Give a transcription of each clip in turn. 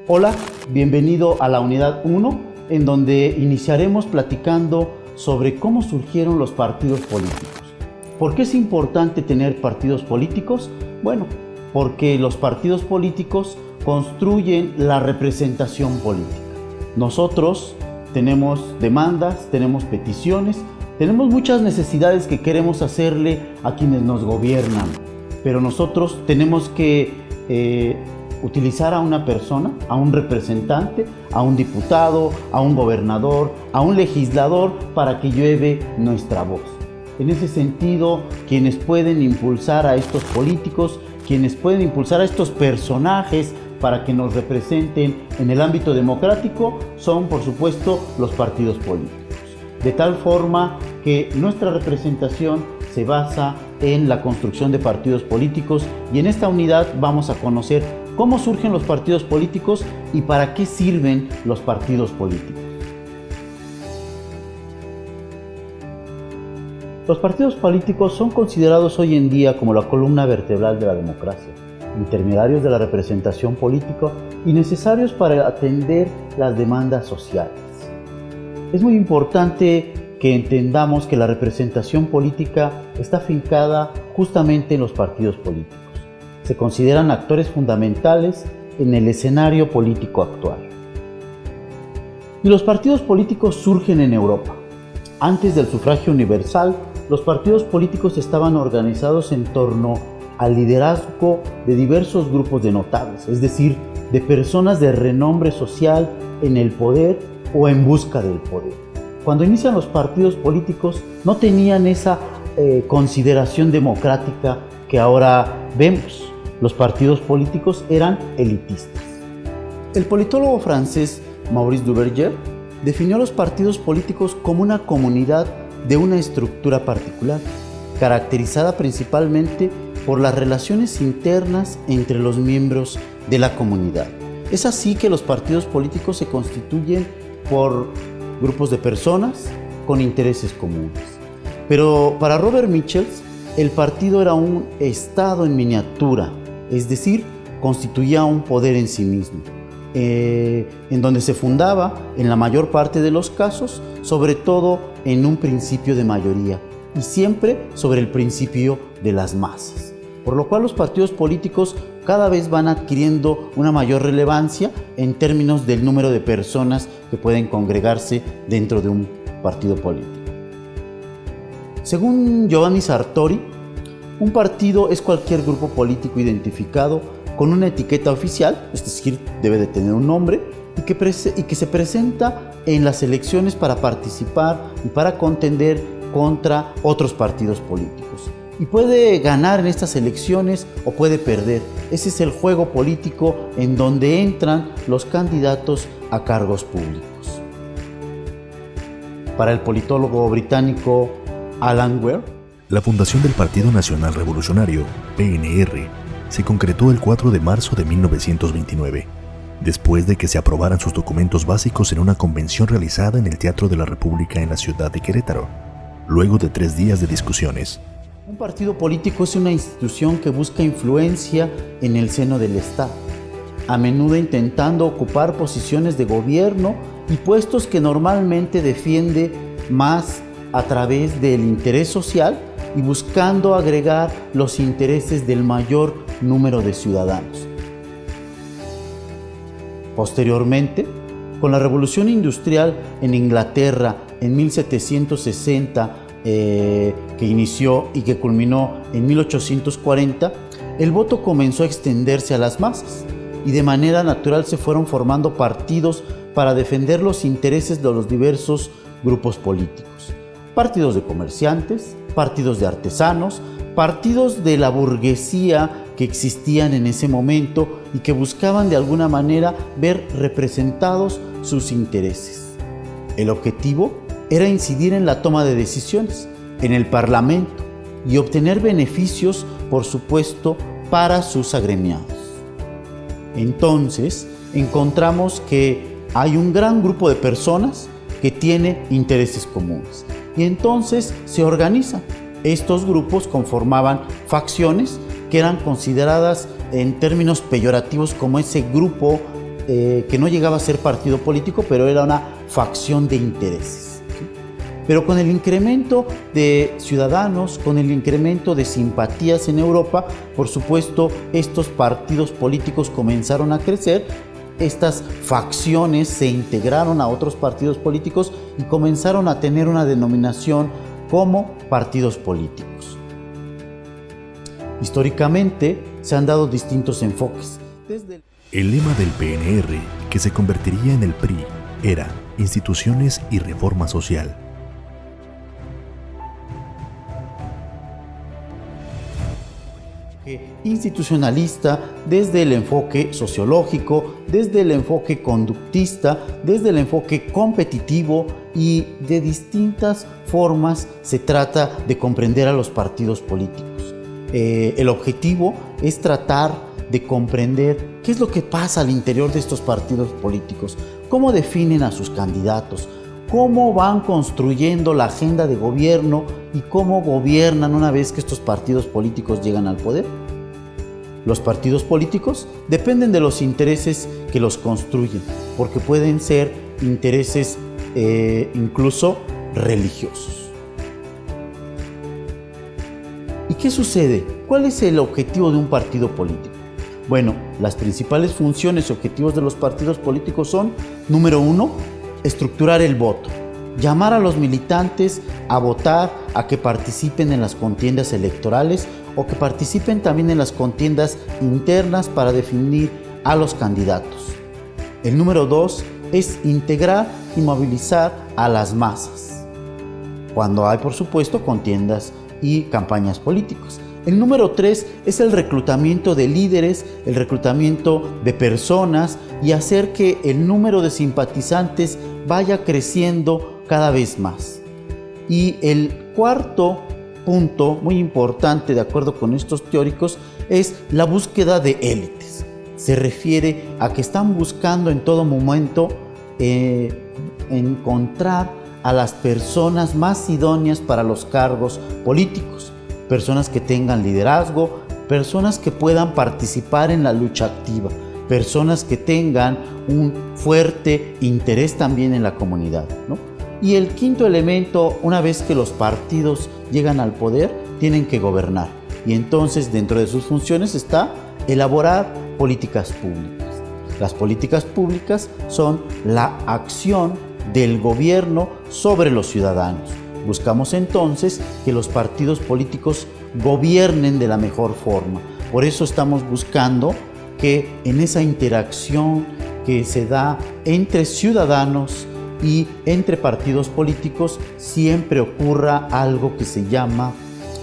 Hola, bienvenido a la unidad 1, en donde iniciaremos platicando sobre cómo surgieron los partidos políticos. ¿Por qué es importante tener partidos políticos? Bueno, porque los partidos políticos construyen la representación política. Nosotros tenemos demandas, tenemos peticiones, tenemos muchas necesidades que queremos hacerle a quienes nos gobiernan, pero nosotros tenemos que utilizar a una persona, a un representante, a un diputado, a un gobernador, a un legislador para que lleve nuestra voz. En ese sentido, quienes pueden impulsar a estos políticos, quienes pueden impulsar a estos personajes para que nos representen en el ámbito democrático, son por supuesto los partidos políticos. De tal forma que nuestra representación se basa en la construcción de partidos políticos, y en esta unidad vamos a conocer cómo surgen los partidos políticos y para qué sirven los partidos políticos. Los partidos políticos son considerados hoy en día como la columna vertebral de la democracia, intermediarios de la representación política y necesarios para atender las demandas sociales. Es muy importante que entendamos que la representación política está afincada justamente en los partidos políticos. Se consideran actores fundamentales en el escenario político actual. Y los partidos políticos surgen en Europa. Antes del sufragio universal, los partidos políticos estaban organizados en torno al liderazgo de diversos grupos de notables, es decir, de personas de renombre social en el poder o en busca del poder. Cuando inician los partidos políticos no tenían esa consideración democrática que ahora vemos. Los partidos políticos eran elitistas. El politólogo francés Maurice Duverger definió los partidos políticos como una comunidad de una estructura particular, caracterizada principalmente por las relaciones internas entre los miembros de la comunidad. Es así que los partidos políticos se constituyen por grupos de personas con intereses comunes. Pero para Robert Michels, el partido era un estado en miniatura, es decir, constituía un poder en sí mismo, en donde se fundaba, en la mayor parte de los casos, sobre todo en un principio de mayoría y siempre sobre el principio de las masas. Por lo cual los partidos políticos cada vez van adquiriendo una mayor relevancia en términos del número de personas que pueden congregarse dentro de un partido político. Según Giovanni Sartori, un partido es cualquier grupo político identificado con una etiqueta oficial, es decir, debe de tener un nombre, y que se presenta en las elecciones para participar y para contender contra otros partidos políticos. Y puede ganar en estas elecciones o puede perder. Ese es el juego político en donde entran los candidatos a cargos públicos. Para el politólogo británico Alan Weir, la fundación del Partido Nacional Revolucionario, PNR, se concretó el 4 de marzo de 1929, después de que se aprobaran sus documentos básicos en una convención realizada en el Teatro de la República en la ciudad de Querétaro, luego de 3 días de discusiones. Un partido político es una institución que busca influencia en el seno del Estado, a menudo intentando ocupar posiciones de gobierno y puestos que normalmente defiende más a través del interés social y buscando agregar los intereses del mayor número de ciudadanos. Posteriormente, con la Revolución Industrial en Inglaterra en 1760, que inició y que culminó en 1840, el voto comenzó a extenderse a las masas y de manera natural se fueron formando partidos para defender los intereses de los diversos grupos políticos. Partidos de comerciantes, partidos de artesanos, partidos de la burguesía que existían en ese momento y que buscaban de alguna manera ver representados sus intereses. El objetivo era incidir en la toma de decisiones, en el Parlamento, y obtener beneficios, por supuesto, para sus agremiados. Entonces, encontramos que hay un gran grupo de personas que tiene intereses comunes, y entonces se organizan. Estos grupos conformaban facciones que eran consideradas en términos peyorativos como ese grupo que no llegaba a ser partido político, pero era una facción de intereses, ¿sí? Pero con el incremento de ciudadanos, con el incremento de simpatías en Europa, por supuesto, estos partidos políticos comenzaron a crecer. Estas facciones se integraron a otros partidos políticos y comenzaron a tener una denominación como partidos políticos. Históricamente se han dado distintos enfoques. El lema del PNR, que se convertiría en el PRI, era instituciones y reforma social. Institucionalista desde el enfoque sociológico, desde el enfoque conductista, desde el enfoque competitivo, y de distintas formas se trata de comprender a los partidos políticos. El objetivo es tratar de comprender qué es lo que pasa al interior de estos partidos políticos, cómo definen a sus candidatos, cómo van construyendo la agenda de gobierno y cómo gobiernan una vez que estos partidos políticos llegan al poder. Los partidos políticos dependen de los intereses que los construyen, porque pueden ser intereses incluso religiosos. ¿Y qué sucede? ¿Cuál es el objetivo de un partido político? Bueno, las principales funciones y objetivos de los partidos políticos son, número 1, estructurar el voto, llamar a los militantes a votar, a que participen en las contiendas electorales o que participen también en las contiendas internas para definir a los candidatos. El número 2 es integrar y movilizar a las masas, cuando hay, por supuesto, contiendas y campañas políticas. El número 3 es el reclutamiento de líderes, el reclutamiento de personas y hacer que el número de simpatizantes vaya creciendo cada vez más. Y el cuarto punto, muy importante de acuerdo con estos teóricos, es la búsqueda de élites. Se refiere a que están buscando en todo momento encontrar a las personas más idóneas para los cargos políticos, personas que tengan liderazgo, personas que puedan participar en la lucha activa, personas que tengan un fuerte interés también en la comunidad, ¿no? Y el quinto elemento, una vez que los partidos llegan al poder, tienen que gobernar. Y entonces dentro de sus funciones está elaborar políticas públicas. Las políticas públicas son la acción del gobierno sobre los ciudadanos. Buscamos entonces que los partidos políticos gobiernen de la mejor forma. Por eso estamos buscando que en esa interacción que se da entre ciudadanos y entre partidos políticos siempre ocurra algo que se llama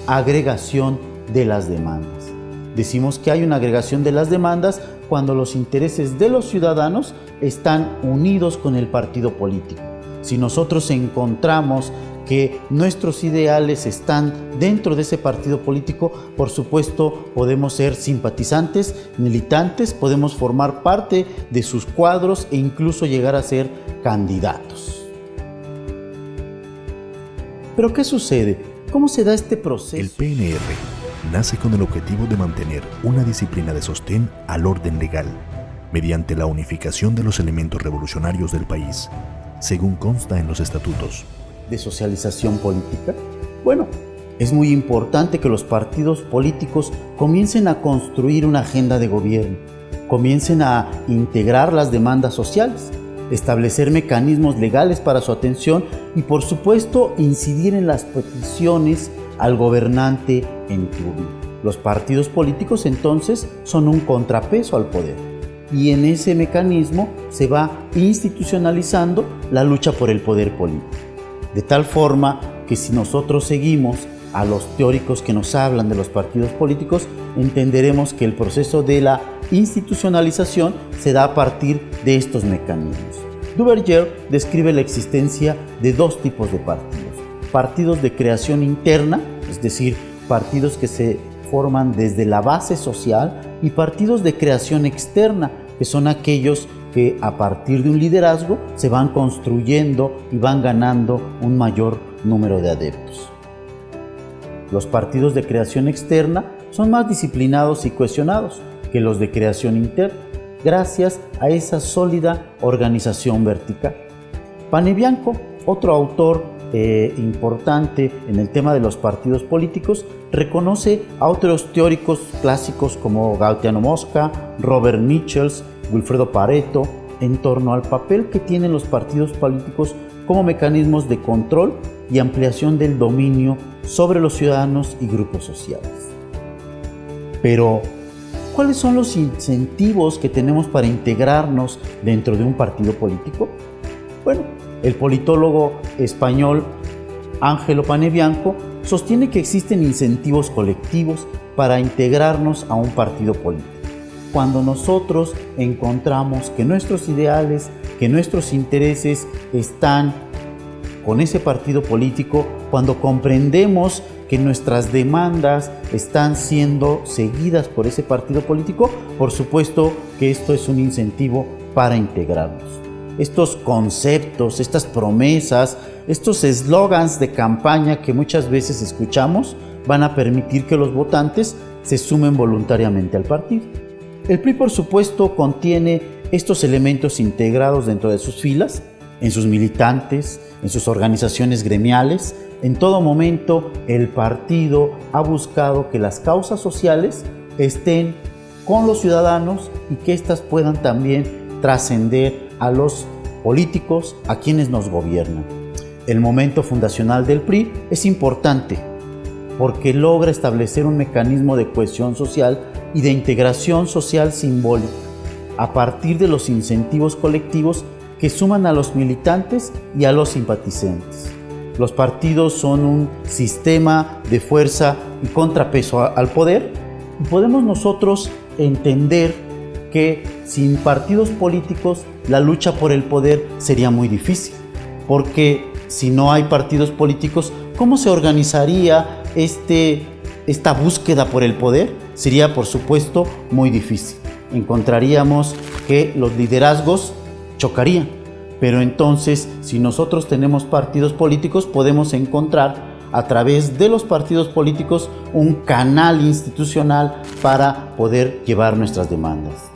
agregación de las demandas. Decimos que hay una agregación de las demandas cuando los intereses de los ciudadanos están unidos con el partido político. Si nosotros encontramos que nuestros ideales están dentro de ese partido político, por supuesto podemos ser simpatizantes, militantes, podemos formar parte de sus cuadros e incluso llegar a ser candidatos. ¿Pero qué sucede? ¿Cómo se da este proceso? El PNR nace con el objetivo de mantener una disciplina de sostén al orden legal, mediante la unificación de los elementos revolucionarios del país, según consta en los estatutos. ¿De socialización política? Bueno, es muy importante que los partidos políticos comiencen a construir una agenda de gobierno, comiencen a integrar las demandas sociales, establecer mecanismos legales para su atención y, por supuesto, incidir en las peticiones al gobernante en turno. Los partidos políticos, entonces, son un contrapeso al poder. Y en ese mecanismo se va institucionalizando la lucha por el poder político. De tal forma que si nosotros seguimos a los teóricos que nos hablan de los partidos políticos, entenderemos que el proceso de la institucionalización se da a partir de estos mecanismos. Duverger describe la existencia de dos tipos de partidos. Partidos de creación interna, es decir, partidos que se forman desde la base social, y partidos de creación externa, que son aquellos que a partir de un liderazgo se van construyendo y van ganando un mayor número de adeptos. Los partidos de creación externa son más disciplinados y cohesionados que los de creación interna. gracias a esa sólida organización vertical. Panebianco, otro autor importante en el tema de los partidos políticos, reconoce a otros teóricos clásicos como Gaetano Mosca, Robert Michels, Wilfredo Pareto, en torno al papel que tienen los partidos políticos como mecanismos de control y ampliación del dominio sobre los ciudadanos y grupos sociales. Pero, ¿cuáles son los incentivos que tenemos para integrarnos dentro de un partido político? Bueno, el politólogo español Ángelo Panebianco sostiene que existen incentivos colectivos para integrarnos a un partido político. Cuando nosotros encontramos que nuestros ideales, que nuestros intereses están con ese partido político, cuando comprendemos que nuestras demandas están siendo seguidas por ese partido político, por supuesto que esto es un incentivo para integrarnos. Estos conceptos, estas promesas, estos eslogans de campaña que muchas veces escuchamos van a permitir que los votantes se sumen voluntariamente al partido. El PRI, por supuesto, contiene estos elementos integrados dentro de sus filas, en sus militantes, en sus organizaciones gremiales. En todo momento, el partido ha buscado que las causas sociales estén con los ciudadanos y que éstas puedan también trascender a los políticos, a quienes nos gobiernan. El momento fundacional del PRI es importante porque logra establecer un mecanismo de cohesión social y de integración social simbólica a partir de los incentivos colectivos que suman a los militantes y a los simpatizantes. Los partidos son un sistema de fuerza y contrapeso al poder, y podemos nosotros entender que sin partidos políticos la lucha por el poder sería muy difícil, porque si no hay partidos políticos, ¿cómo se organizaría esta búsqueda por el poder? Sería, por supuesto, muy difícil. Encontraríamos que los liderazgos chocarían, pero entonces, si nosotros tenemos partidos políticos, podemos encontrar a través de los partidos políticos un canal institucional para poder llevar nuestras demandas.